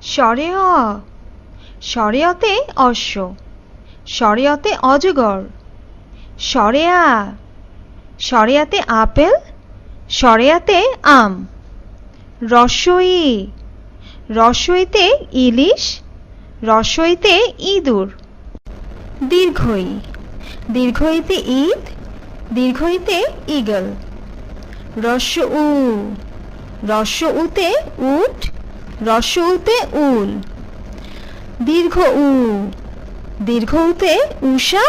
স্বরে অ, স্বরে অতে অশ্ব, স্বরে অতে অজগর। স্বরে আ, স্বরে আতে আপেল, স্বরে আতে আম। রস্ব ই, রস্ব ইতে ইলিশ, রস্ব ইতে ইঁদুর। দীর্ঘ ই, দীর্ঘ ইতে ঈদ, দীর্ঘ ইতে ঈগল। রস্ব উ, রস্ব উতে উট, রস্ব উতে উল। দীর্ঘ উ, দীর্ঘ উতে উষা,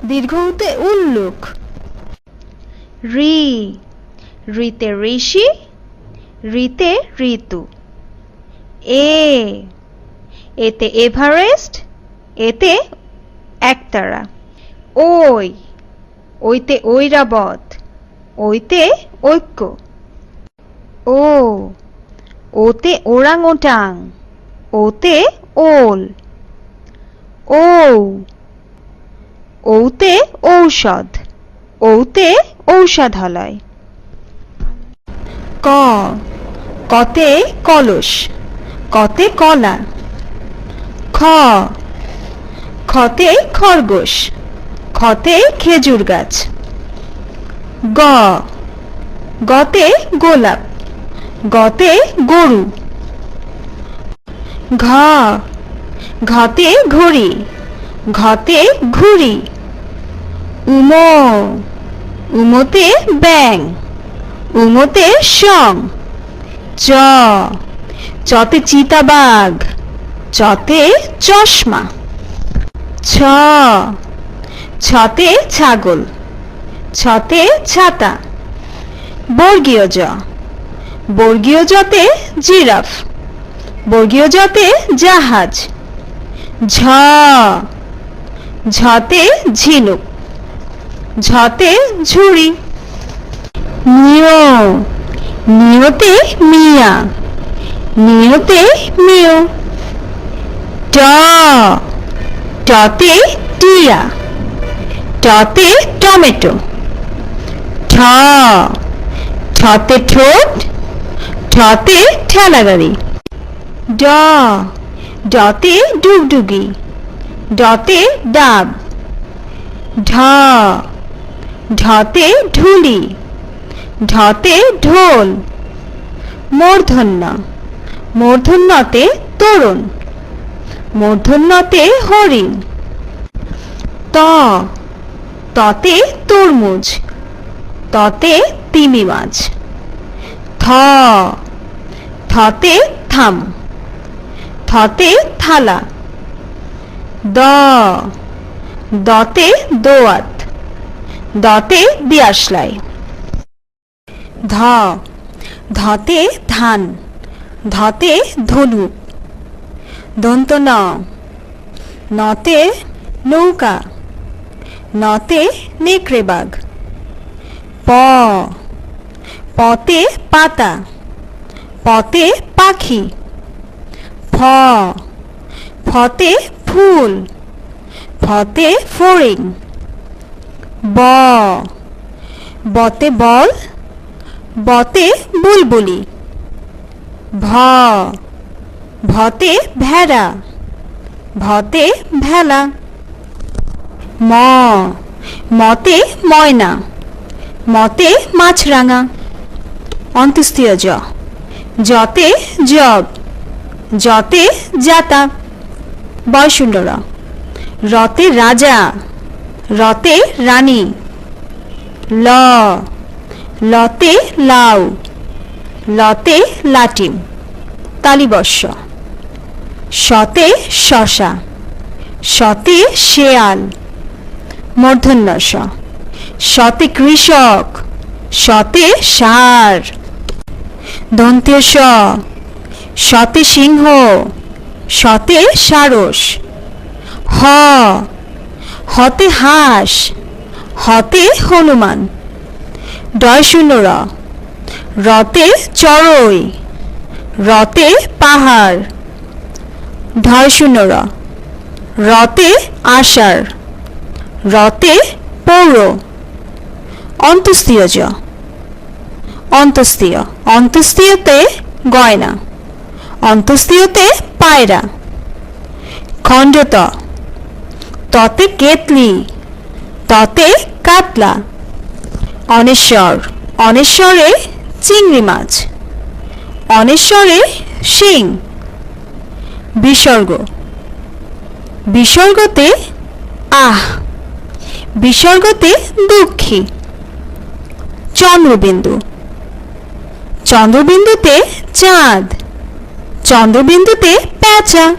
দীর্ঘ উতে উল্লুক। ঋ, ঋতে ঋষি, ঋতে ঋতু। এ, এতে এভারেস্ট, এতে একতারা। ওই, ওইতে ঐরাবত, ওইতে ঐক্য। ও, ওতে ওরাং ওটাং, ওতে ওল। ও, ওতে ঔষধ, ওতে ঔষধালয়। ক, কতে কলস, কতে কলা। খ, খতে খরগোশ, খতে খেজুর গাছ। গ, গতে গোলাপ, গতে গরু। ঘ, ঘতে ঘড়ি, ঘতে ঘুড়ি। উম, উমতে ব্যাঙ, উমতে সং। চ, চতে চিতাবাঘ, চতে চশমা। ছ, ছতে ছাগল, ছতে ছাতা। বর্গীয় জ, বর্গীয় জতে জিরাফ, বর্গীয় জতে জাহাজ। ঝ, ঝতে ঝিনুক, ঝতে ঝুড়ি। নিয়, নিয়তে মিয়া, নিয়তে মিয়। ট, টতে টিয়া, টতে টমেটো। ঠ, ঠতে ঠোঁট, ঠতে ঠেলাগাড়ি। ড, ডতে ডুগডুগি, ডতে ডাব। ঢ, ঢতে ঢুলি, ঢতে ঢোল। মূর্ধন্য, মূর্ধন্যতে তরুণ, মূর্ধন্যতে হরিণ। ত, ততে তরমুজ, ততে তিমি মাছ। থ, থতে থাম, থতে থালা। দ, দতে দোয়াত, দতে দিয়াশলাই। ধ, ধতে ধান, ধতে ধনুক। দন্ত ন, নতে নৌকা, নতে নেকড়ে বাঘ। প, পতে পাতা, পতে পাখি। ফ, ফতে ফুল, ফতে ফড়িং। ব, বতে বল, বতে বুলবুলি। ভ, ভতে ভেড়া, ভতে ভেলা। ম, মতে ময়না, মতে মাছরাঙা। অন্ত্যেষ্টিয় জ, জতে জগ, জতে জাতা। বয়শূন্য র, রতে রাজা, রতে রানী। ল, লতে লাউ, লতে লাটিম। তালিবর্ষ, শতে শশা, শতে শেয়াল। মূর্ধন্য ষ, শতে কৃষক, শতে ষাঁড়। দন্ত্য স, শতে সিংহ, শতে সারস। হ, হতে হাঁস, হতে হনুমান। ডয়শূন্য র, রতে চড়ুই, রতে পাহাড়। ঢয়শূন্য র, রতে আষাঢ়, রতে পৌর। অন্ত্যেষ্টিয় জ, অন্ত্যেষ্টিয়, অন্ত্যেষ্টিয়তে গয়না, অন্তস্থিয়তে পায়রা। খণ্ডত ততে কেতলি, ততে কাতলা। অনেশ্বর অনেশ্বরে চিংড়ি মাছ, অনেশ্বরে শিং। বিসর্গ বিসর্গতে আহ, বিসর্গতে দুঃখী। চন্দ্রবিন্দু চন্দ্রবিন্দুতে চাঁদ, চন্দ্রবিন্দুতে পেঁচা।